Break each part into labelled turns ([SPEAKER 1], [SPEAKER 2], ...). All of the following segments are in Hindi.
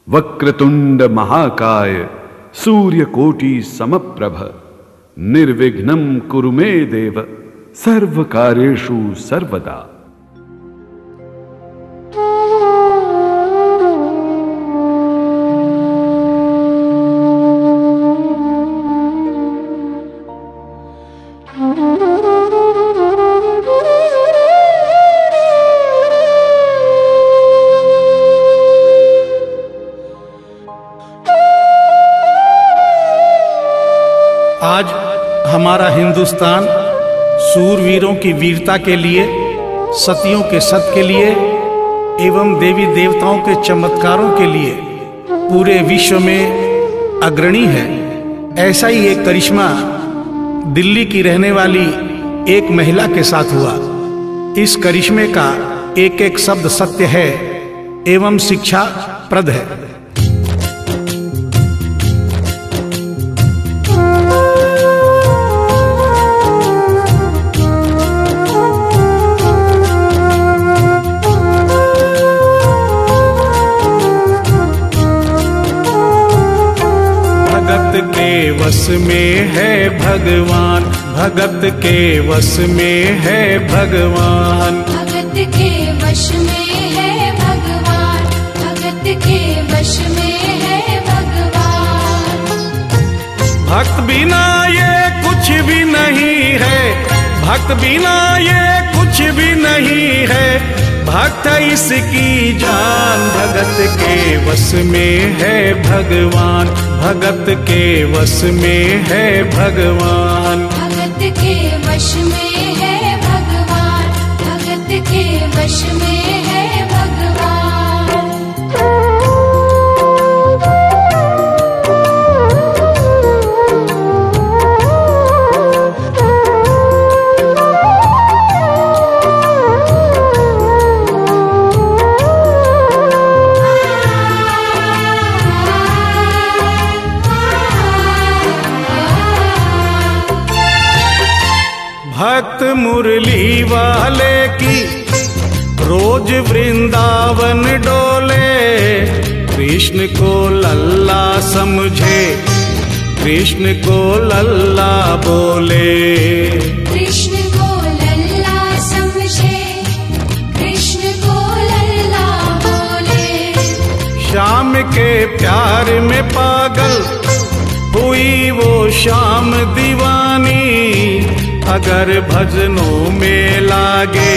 [SPEAKER 1] वक्रतुंड महाकाय सूर्यकोटि समप्रभ निर्विघ्नं कुरु मे देव सर्वकार्येषु सर्वदा।
[SPEAKER 2] आज हमारा हिंदुस्तान सूरवीरों की वीरता के लिए, सतियों के सत के लिए एवं देवी देवताओं के चमत्कारों के लिए पूरे विश्व में अग्रणी है। ऐसा ही एक करिश्मा दिल्ली की रहने वाली एक महिला के साथ हुआ। इस करिश्मे का एक एक शब्द सत्य है एवं शिक्षा प्रद है। भगत के वश में है भगवान, भगत के वश में है भगवान,
[SPEAKER 3] भगत के वश में है भगवान, भगत के वश में है भगवान।
[SPEAKER 2] भक्त बिना ये कुछ भी नहीं है, भक्त बिना ये कुछ भी नहीं है, भक्त इसकी जान। भगत के वश में है भगवान, भगत के वश में है भगवान,
[SPEAKER 3] भगत के वश में है भगवान, भगत के वश में है भगवान।
[SPEAKER 2] भक्त मुरली वाले की रोज वृंदावन डोले, कृष्ण को लल्ला समझे, कृष्ण को लल्ला बोले,
[SPEAKER 3] कृष्ण को लल्ला समझे, कृष्ण को लल्ला बोले।
[SPEAKER 2] श्याम के प्यार में पागल हुई वो श्याम दीवानी, अगर भजनों में लागे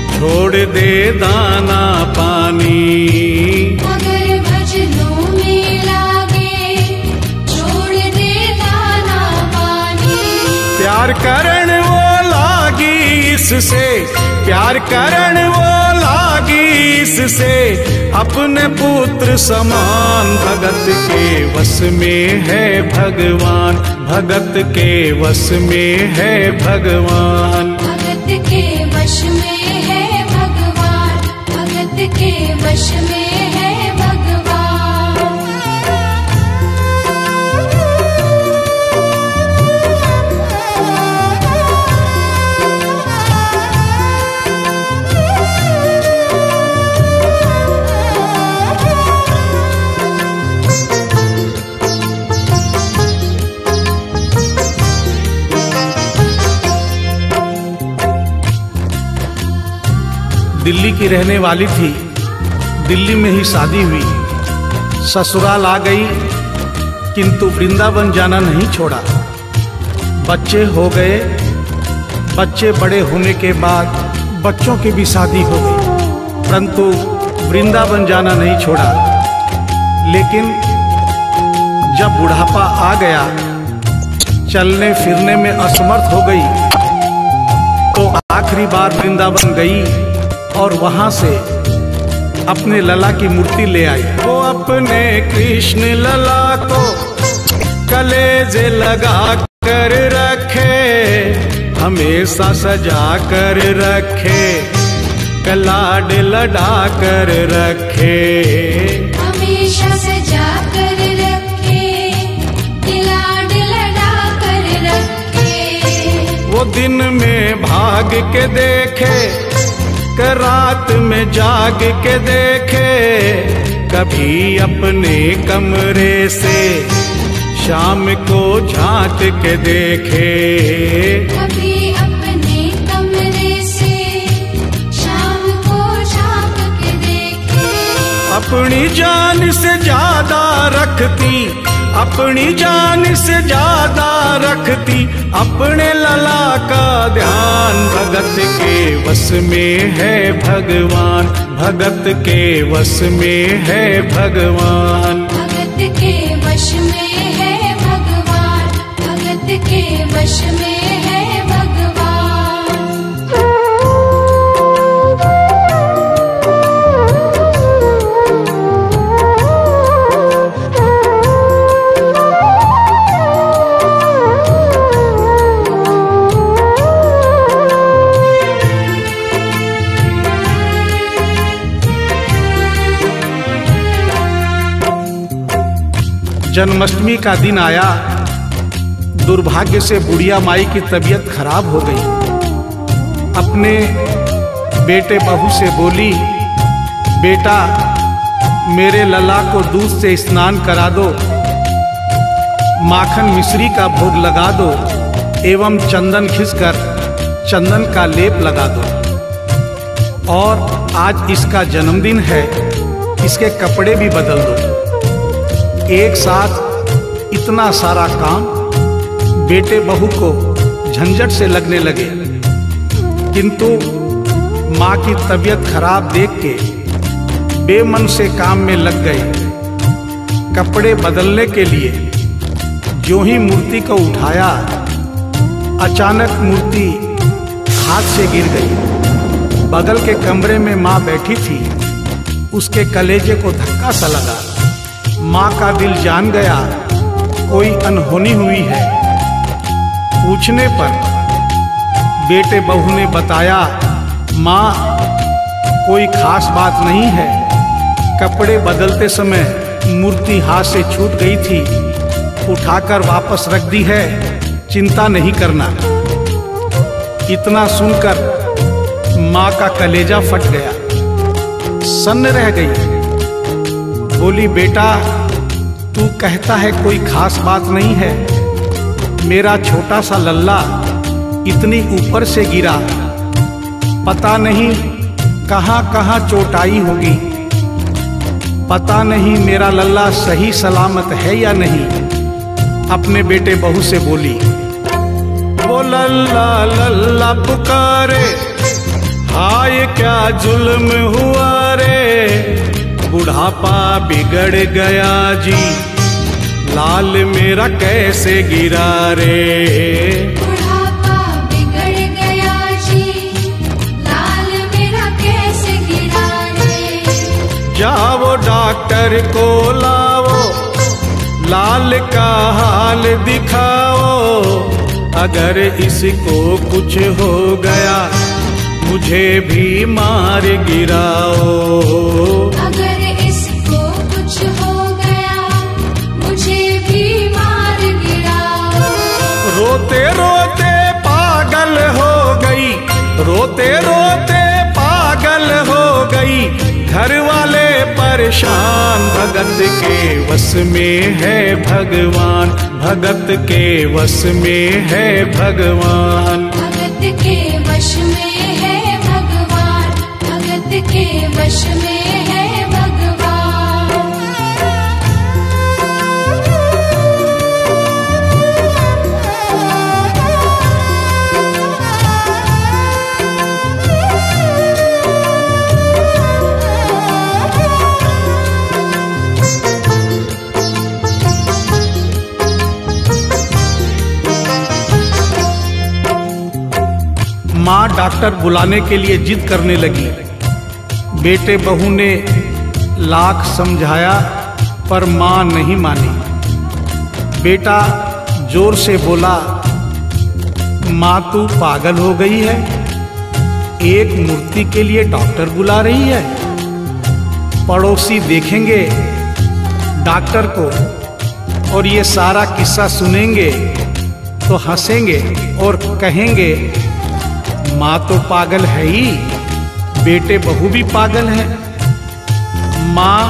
[SPEAKER 2] छोड़ दे दाना पानी,
[SPEAKER 3] अगर भजनों में लागे छोड़ दे दाना पानी।
[SPEAKER 2] प्यार करण वो लागी इससे, प्यार करण वो लागी इससे, अपने पुत्र समान। भगत के वश में है भगवान, भगत के वश में है भगवान,
[SPEAKER 3] भगत के वश में है भगवान, भगत के वश में है भगवान।
[SPEAKER 2] दिल्ली की रहने वाली थी, दिल्ली में ही शादी हुई, ससुराल आ गई किंतु वृंदावन जाना नहीं छोड़ा। बच्चे हो गए, बच्चे बड़े होने के बाद बच्चों की भी शादी हो गई, परंतु वृंदावन जाना नहीं छोड़ा। लेकिन जब बुढ़ापा आ गया, चलने फिरने में असमर्थ हो गई, तो आखिरी बार वृंदावन गई और वहां से अपने लला की मूर्ति ले आई। वो अपने कृष्ण लला को कलेजे लगा कर रखे, हमेशा सजा कर रखे, कलाड लड़ा कर रखे,
[SPEAKER 3] हमेशा सजा कर रखे, कलाड लड़ा कर रखे।
[SPEAKER 2] वो दिन में भाग के देखे, रात में जाग के देखे, कभी अपने कमरे से शाम को झांक के देखे,
[SPEAKER 3] कभी अपने कमरे से शाम को झांक के देखे।
[SPEAKER 2] अपनी जान से ज्यादा रखती, अपनी जान से ज्यादा रखती अपने लला का ध्यान। भगत के वश में है भगवान, भगत के वश में है भगवान।
[SPEAKER 3] भगत के वश में है भगवान, भगत के वश में है भगवान।
[SPEAKER 2] जन्माष्टमी का दिन आया, दुर्भाग्य से बुढ़िया माई की तबीयत खराब हो गई। अपने बेटे बहू से बोली, बेटा मेरे लला को दूध से स्नान करा दो, माखन मिश्री का भोग लगा दो एवं चंदन खिसकर चंदन का लेप लगा दो। और आज इसका जन्मदिन है, इसके कपड़े भी बदल दो। एक साथ इतना सारा काम बेटे बहू को झंझट से लगने लगे, किंतु माँ की तबीयत खराब देख के बेमन से काम में लग गए। कपड़े बदलने के लिए जो ही मूर्ति को उठाया, अचानक मूर्ति हाथ से गिर गई। बगल के कमरे में माँ बैठी थी, उसके कलेजे को धक्का सा लगा। माँ का दिल जान गया कोई अनहोनी हुई है। पूछने पर बेटे बहू ने बताया, माँ कोई खास बात नहीं है, कपड़े बदलते समय मूर्ति हाथ से छूट गई थी, उठाकर वापस रख दी है, चिंता नहीं करना। इतना सुनकर माँ का कलेजा फट गया, सन्न रह गई। बोली, बेटा तू कहता है कोई खास बात नहीं है, मेरा छोटा सा लल्ला इतनी ऊपर से गिरा, पता नहीं कहाँ कहाँ चोट आई होगी, पता नहीं मेरा लल्ला सही सलामत है या नहीं। अपने बेटे बहू से बोली, वो लल्ला लल्ला पुकारे, हाय क्या जुल्म हुआ रे, बुढ़ापा बिगड़ गया जी, लाल मेरा कैसे गिरा रे।
[SPEAKER 3] बुढ़ापा बिगड़ गया जी, लाल मेरा कैसे गिरा रे।
[SPEAKER 2] जाओ डॉक्टर को लाओ, लाल का हाल दिखाओ, अगर इसको कुछ हो गया मुझे भी मार गिराओ।
[SPEAKER 3] अगर इसको कुछ हो गया मुझे भी मार गिराओ।
[SPEAKER 2] रोते रोते पागल हो गई, रोते रोते पागल हो गई, घर वाले परेशान। भगत के वश में है भगवान, भगत के वश में है भगवान।
[SPEAKER 3] भगत के वश में है भगवान, भगत के वश में है भगवान।
[SPEAKER 2] माँ डॉक्टर बुलाने के लिए जिद करने लगी। बेटे बहू ने लाख समझाया पर माँ नहीं मानी। बेटा जोर से बोला, माँ तू पागल हो गई है, एक मूर्ति के लिए डॉक्टर बुला रही है। पड़ोसी देखेंगे डॉक्टर को और ये सारा किस्सा सुनेंगे तो हंसेंगे और कहेंगे माँ तो पागल है ही, बेटे बहू भी पागल है। माँ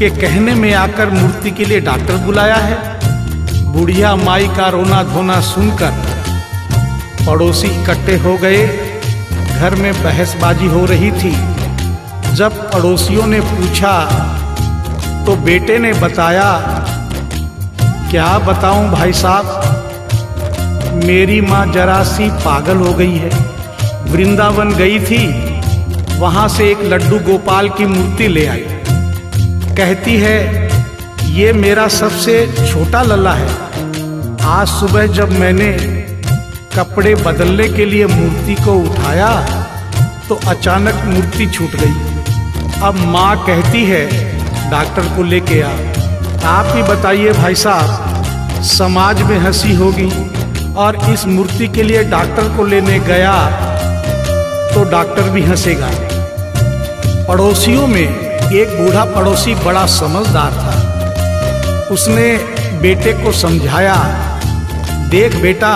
[SPEAKER 2] के कहने में आकर मूर्ति के लिए डॉक्टर बुलाया है। बुढ़िया माई का रोना धोना सुनकर पड़ोसी इकट्ठे हो गए। घर में बहसबाजी हो रही थी। जब पड़ोसियों ने पूछा तो बेटे ने बताया, क्या बताऊं भाई साहब, मेरी माँ जरा सी पागल हो गई है। वृंदावन गई थी, वहां से एक लड्डू गोपाल की मूर्ति ले आई। कहती है ये मेरा सबसे छोटा लल्ला है। आज सुबह जब मैंने कपड़े बदलने के लिए मूर्ति को उठाया तो अचानक मूर्ति छूट गई। अब माँ कहती है डॉक्टर को लेके आ। आप ही बताइए भाई साहब, समाज में हंसी होगी और इस मूर्ति के लिए डॉक्टर को लेने गया तो डॉक्टर भी हंसेगा। पड़ोसियों में एक बूढ़ा पड़ोसी बड़ा समझदार था। उसने बेटे को समझाया, देख बेटा,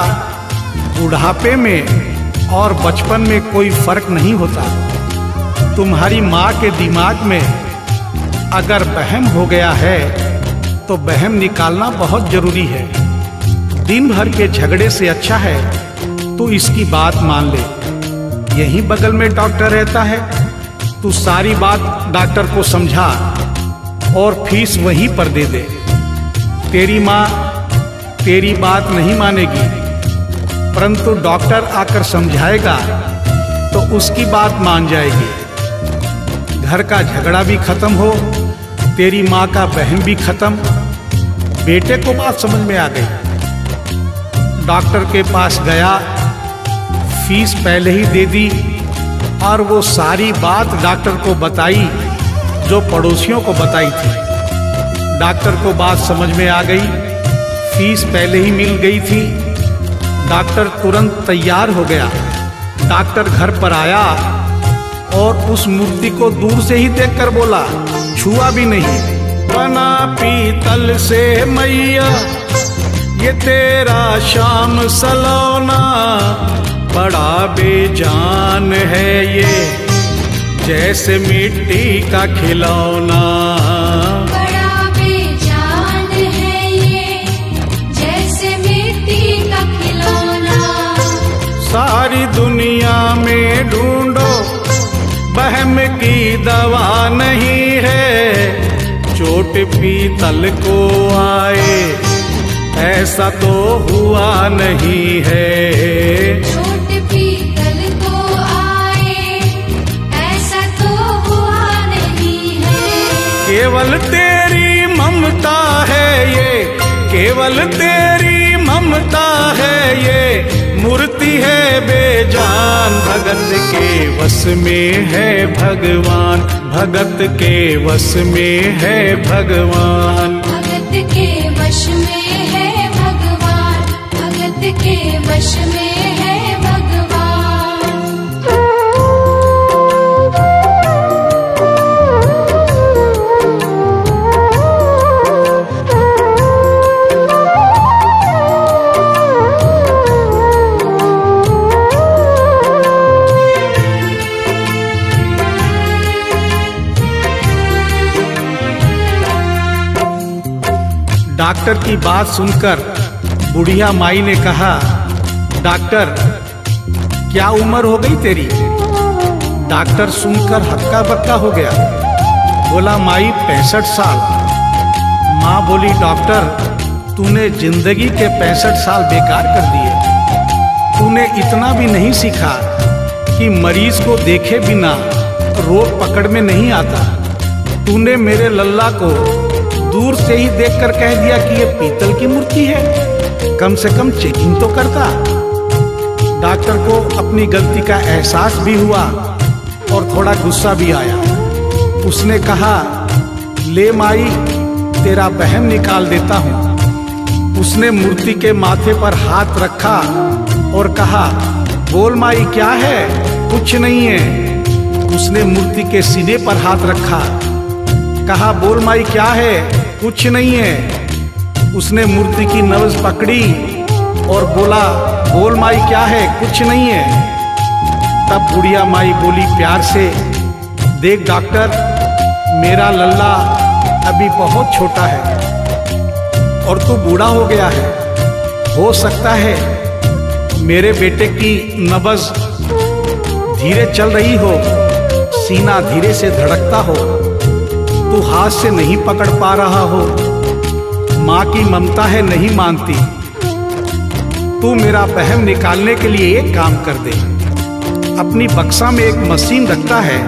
[SPEAKER 2] बुढ़ापे में और बचपन में कोई फर्क नहीं होता। तुम्हारी माँ के दिमाग में अगर वहम हो गया है तो वहम निकालना बहुत जरूरी है। दिन भर के झगड़े से अच्छा है तू इसकी बात मान ले। यहीं बगल में डॉक्टर रहता है, तू सारी बात डॉक्टर को समझा और फीस वहीं पर दे दे। तेरी माँ तेरी बात नहीं मानेगी, परंतु डॉक्टर आकर समझाएगा तो उसकी बात मान जाएगी। घर का झगड़ा भी खत्म हो, तेरी माँ का बहन भी खत्म। बेटे को बात समझ में आ गई। डॉक्टर के पास गया, फीस पहले ही दे दी और वो सारी बात डॉक्टर को बताई जो पड़ोसियों को बताई थी। डॉक्टर को बात समझ में आ गई, फीस पहले ही मिल गई थी। डॉक्टर तुरंत तैयार हो गया। डॉक्टर घर पर आया और उस मूर्ति को दूर से ही देखकर बोला, छुआ भी नहीं। बना पीतल से मैया ये तेरा शाम सलोना, बड़ा बेजान है ये जैसे मिट्टी का खिलौना।
[SPEAKER 3] बड़ा बेजान है ये जैसे मिट्टी का खिलौना।
[SPEAKER 2] सारी दुनिया में ढूंढो वहम की दवा नहीं है, चोट पीतल को आए ऐसा तो हुआ नहीं है।
[SPEAKER 3] चोट पीतल को आए ऐसा तो हुआ नहीं है।
[SPEAKER 2] केवल तेरी ममता है ये, केवल तेरी ममता है ये, मूर्ति है बेजान। भगत के वश में है भगवान, भगत के वश में है भगवान।
[SPEAKER 3] भगत के वश में है भगवान, भगत के वश में है भगवान।
[SPEAKER 2] डॉक्टर की बात सुनकर बुढ़िया माई ने कहा, डॉक्टर क्या उम्र हो गई तेरी? डॉक्टर सुनकर हक्का बक्का हो गया। बोला माई 65 साल। माँ बोली डॉक्टर तूने जिंदगी के 65 साल बेकार कर दिए। तूने इतना भी नहीं सीखा कि मरीज को देखे बिना रोग पकड़ में नहीं आता। तूने मेरे लल्ला को दूर से ही देखकर कह दिया कि ये पीतल की मूर्ति है, कम से कम चेकिंग तो करता। डॉक्टर को अपनी गलती का एहसास भी हुआ और थोड़ा गुस्सा भी आया। उसने कहा ले माई तेरा बहम निकाल देता हूँ। उसने मूर्ति के माथे पर हाथ रखा और कहा बोल माई क्या है? कुछ नहीं है। उसने मूर्ति के सीने पर हाथ रखा, कहा बोल माई क्या है? कुछ नहीं है। उसने मूर्ति की नब्ज पकड़ी और बोला बोल माई क्या है? कुछ नहीं है। तब बुढ़िया माई बोली प्यार से, देख डॉक्टर मेरा लल्ला अभी बहुत छोटा है और तू बूढ़ा हो गया है। हो सकता है मेरे बेटे की नब्ज धीरे चल रही हो, सीना धीरे से धड़कता हो, तू हाथ से नहीं पकड़ पा रहा हो, माँ की ममता है नहीं मानती। तू मेरा वहम निकालने के लिए एक काम कर दे, अपनी बक्सा में एक मशीन रखता है।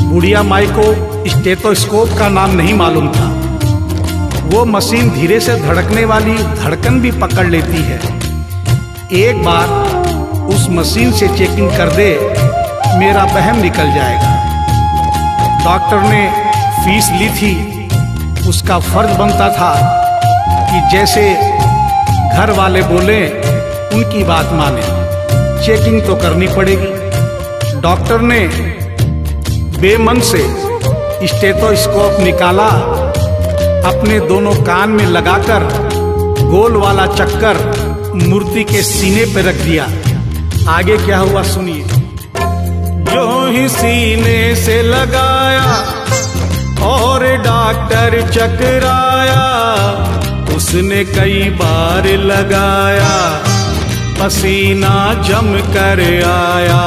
[SPEAKER 2] बुढ़िया माई को स्टेथोस्कोप का नाम नहीं मालूम था। वो मशीन धीरे से धड़कने वाली धड़कन भी पकड़ लेती है। एक बार उस मशीन से चेकिंग कर दे, मेरा वहम निकल जाएगा। डॉक्टर ने फीस ली थी, उसका फर्ज बनता था कि जैसे घर वाले बोले उनकी बात माने। चेकिंग तो करनी पड़ेगी। डॉक्टर ने बेमन से स्टेथोस्कोप निकाला, अपने दोनों कान में लगाकर गोल वाला चक्कर मूर्ति के सीने पे रख दिया। आगे क्या हुआ सुनिए। जो ही सीने से लगाया और डॉक्टर चकराया, उसने कई बार लगाया, पसीना जम कर आया।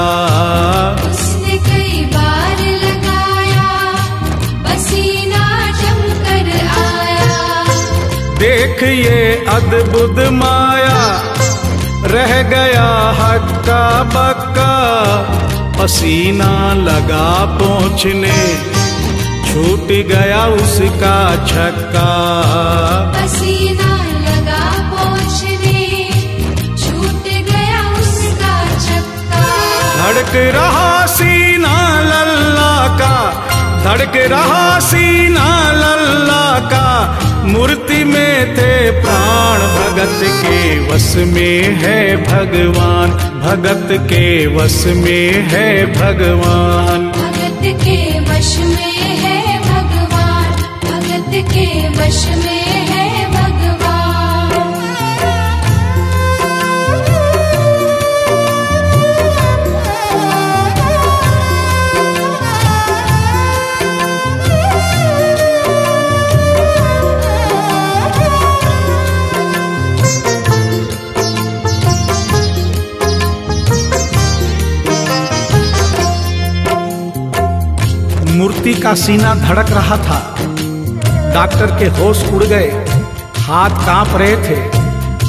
[SPEAKER 3] उसने कई बार लगाया, पसीना जम कर आया।
[SPEAKER 2] देख ये अद्भुत माया, रह गया हक्का बक्का, पसीना लगा पहुँचने, छूट गया उसका छक्का।
[SPEAKER 3] पसीना लगा पहुँचने, छूट गया उसका छक्का।
[SPEAKER 2] धड़क रहा सीना लल्ला का, धड़क रहा सीना लल्ला का, मूर्ति में थे प्राण, भगत के वश में है भगवान, भगत के वश में है भगवान।
[SPEAKER 3] भगत के वश में है भगवान, भगत के वश में है भगवान।
[SPEAKER 2] मूर्ति का सीना धड़क रहा था। डॉक्टर के होश उड़ गए, हाथ कांप रहे थे।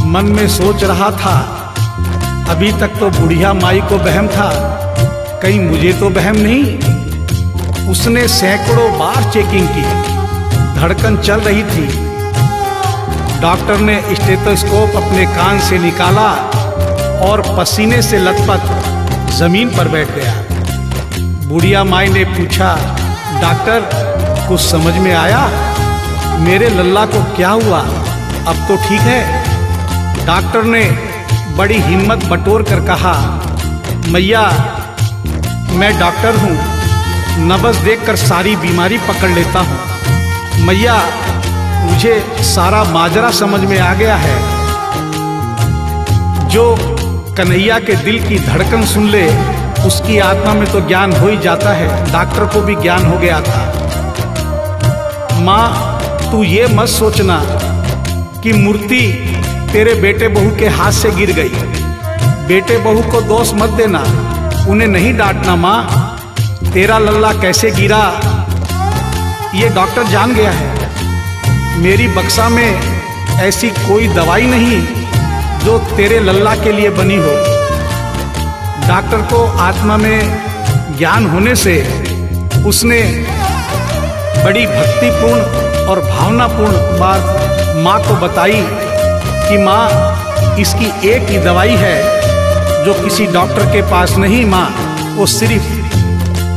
[SPEAKER 2] मन में सोच रहा था, अभी तक तो बुढ़िया माई को वहम था, कहीं मुझे तो वहम नहीं। उसने सैकड़ों बार चेकिंग की, धड़कन चल रही थी। डॉक्टर ने स्टेथोस्कोप अपने कान से निकाला और पसीने से लथपथ जमीन पर बैठ गया। बुढ़िया माई ने पूछा, डॉक्टर कुछ समझ में आया? मेरे लल्ला को क्या हुआ? अब तो ठीक है। डॉक्टर ने बड़ी हिम्मत बटोर कर कहा, मैया मैं डॉक्टर हूँ, नब्ज देखकर सारी बीमारी पकड़ लेता हूँ। मैया मुझे सारा माजरा समझ में आ गया है। जो कन्हैया के दिल की धड़कन सुन ले, उसकी आत्मा में तो ज्ञान हो ही जाता है। डॉक्टर को भी ज्ञान हो गया था। माँ तू ये मत सोचना कि मूर्ति तेरे बेटे बहू के हाथ से गिर गई। बेटे बहू को दोष मत देना, उन्हें नहीं डांटना। माँ तेरा लल्ला कैसे गिरा ये डॉक्टर जान गया है। मेरी बक्सा में ऐसी कोई दवाई नहीं जो तेरे लल्ला के लिए बनी हो। डॉक्टर को आत्मा में ज्ञान होने से उसने बड़ी भक्तिपूर्ण और भावनापूर्ण बात माँ को बताई कि माँ इसकी एक ही दवाई है जो किसी डॉक्टर के पास नहीं, माँ वो सिर्फ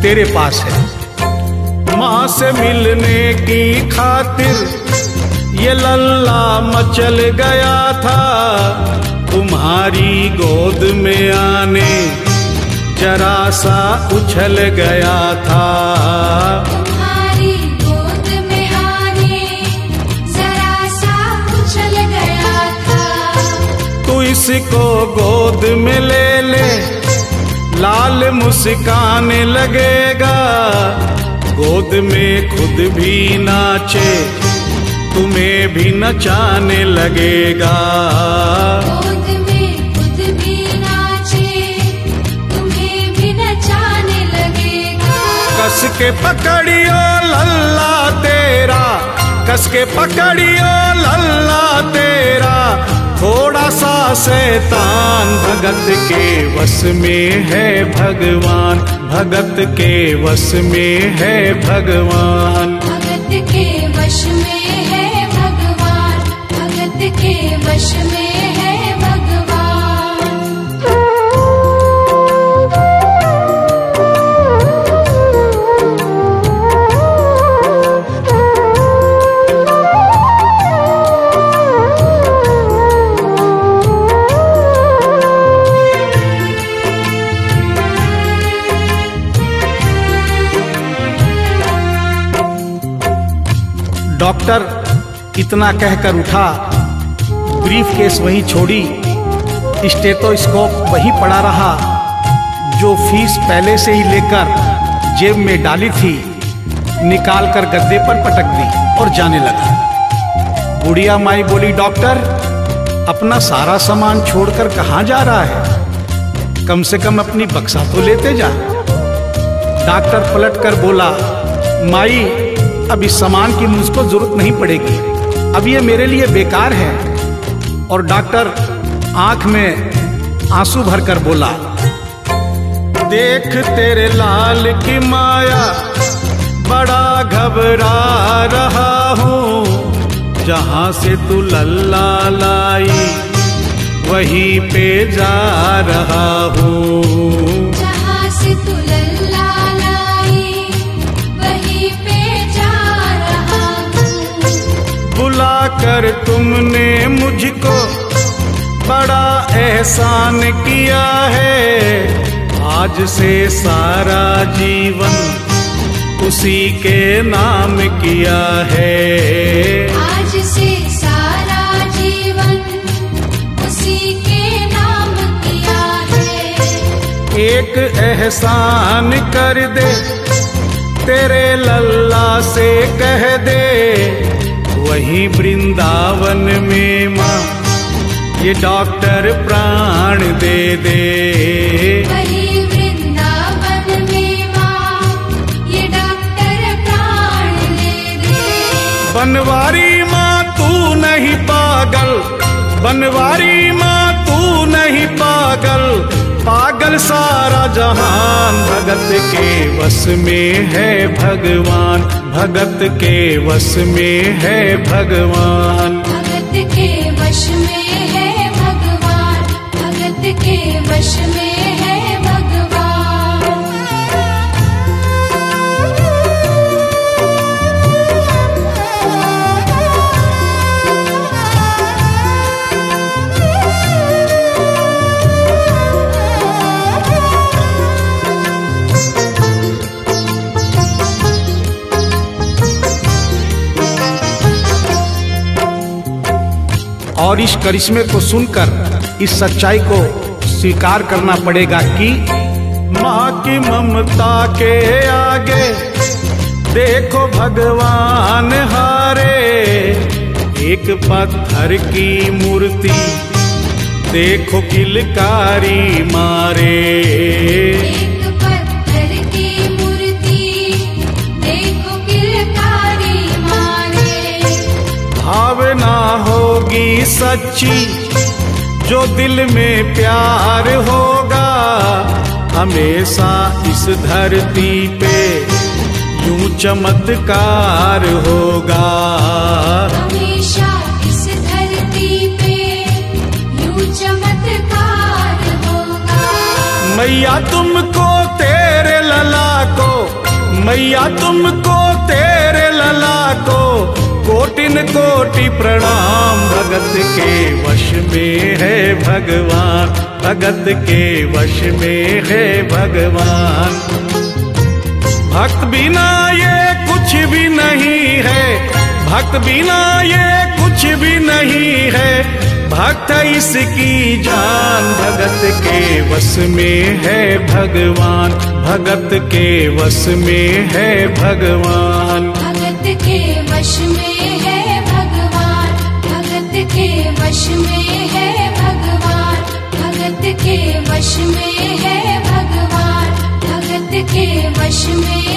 [SPEAKER 2] तेरे पास है। माँ से मिलने की खातिर ये लल्ला मचल गया था, तुम्हारी गोद में आने जरा सा उछल गया था।
[SPEAKER 3] तुम्हारी गोद में आने जरा सा उछल गया था।
[SPEAKER 2] तू इसको गोद में ले ले, लाल मुस्कान लगेगा, गोद में खुद भी नाचे तुम्हें भी नचाने लगेगा।
[SPEAKER 3] गोद में खुद भी नाचे तुम्हें भी नचाने लगेगा।
[SPEAKER 2] कस के पकड़ियो लल्ला तेरा, कस के पकड़ियो लल्ला तेरा, थोड़ा सा शैतान भगत के वश में है भगवान, भगत के वश में है भगवान।
[SPEAKER 3] भगत के वश में है भगवान, भगत के वश में है भगवान।
[SPEAKER 2] डॉक्टर इतना कहकर उठा, ब्रीफ केस वहीं छोड़ी, स्टेथोस्कोप वहीं पड़ा रहा जो फीस पहले से ही लेकर जेब में डाली थी, निकाल कर गद्दे पर पटक दी और जाने लगा। बुढ़िया माई बोली, डॉक्टर अपना सारा सामान छोड़कर कहाँ जा रहा है? कम से कम अपनी बक्सा तो लेते जा। डॉक्टर पलट कर बोला, माई अब इस सामान की मुझको जरूरत नहीं पड़ेगी, अब ये मेरे लिए बेकार है। और डॉक्टर आंख में आंसू भरकर बोला, देख तेरे लाल की माया, बड़ा घबरा रहा हूँ। जहाँ से तू लल्ला लाई वहीं पे जा रहा हूँ।
[SPEAKER 3] जहाँ से तू लल्ला लाई वहीं पे जा रहा हूँ।
[SPEAKER 2] बुलाकर तुमने मुझको बड़ा एहसान किया है, आज से सारा जीवन उसी के नाम किया है।
[SPEAKER 3] आज से सारा जीवन उसी के नाम किया है।
[SPEAKER 2] एक एहसान कर दे तेरे लल्ला से कह दे, वहीं वृंदावन में माँ ये डॉक्टर प्राण दे दे।
[SPEAKER 3] वहीं वृंदावन में माँ ये डॉक्टर प्राण दे दे।
[SPEAKER 2] बनवारी माँ तू नहीं पागल, बनवारी माँ तू नहीं पागल, पागल सारा जहान। भगत के वश में है भगवान, भगत के वश में है भगवान।
[SPEAKER 3] भगत के वश में है भगवान, भगत के वश में है भगवान।
[SPEAKER 2] और इस करिश्मे को सुनकर इस सच्चाई को स्वीकार करना पड़ेगा कि माँ की ममता के आगे देखो भगवान हारे। एक पत्थर की मूर्ति देखो किलकारी मारे।
[SPEAKER 3] एक पत्थर की मूर्ति देखो किलकारी मारे।
[SPEAKER 2] भावना होगी सच्ची जो दिल में प्यार होगा, हमेशा इस धरती पे यूं चमत्कार होगा।
[SPEAKER 3] हमेशा इस धरती पे यूं चमत्कार होगा।
[SPEAKER 2] मैया तुमको तेरे लला को, मैया तुमको तेरे लला को कोटिन कोटि प्रणाम। भगत के वश में है भगवान, भगत के वश में है भगवान। भक्त बिना ये कुछ भी नहीं है, भक्त बिना ये कुछ कुछ भी नहीं है, भक्त इसकी जान। भगत के वश में है भगवान, भगत के वश में है भगवान।
[SPEAKER 3] भगत के वश में है भगवान, भगत के वश में है भगवान, भगत के वश में है भगवान, भगत के वश में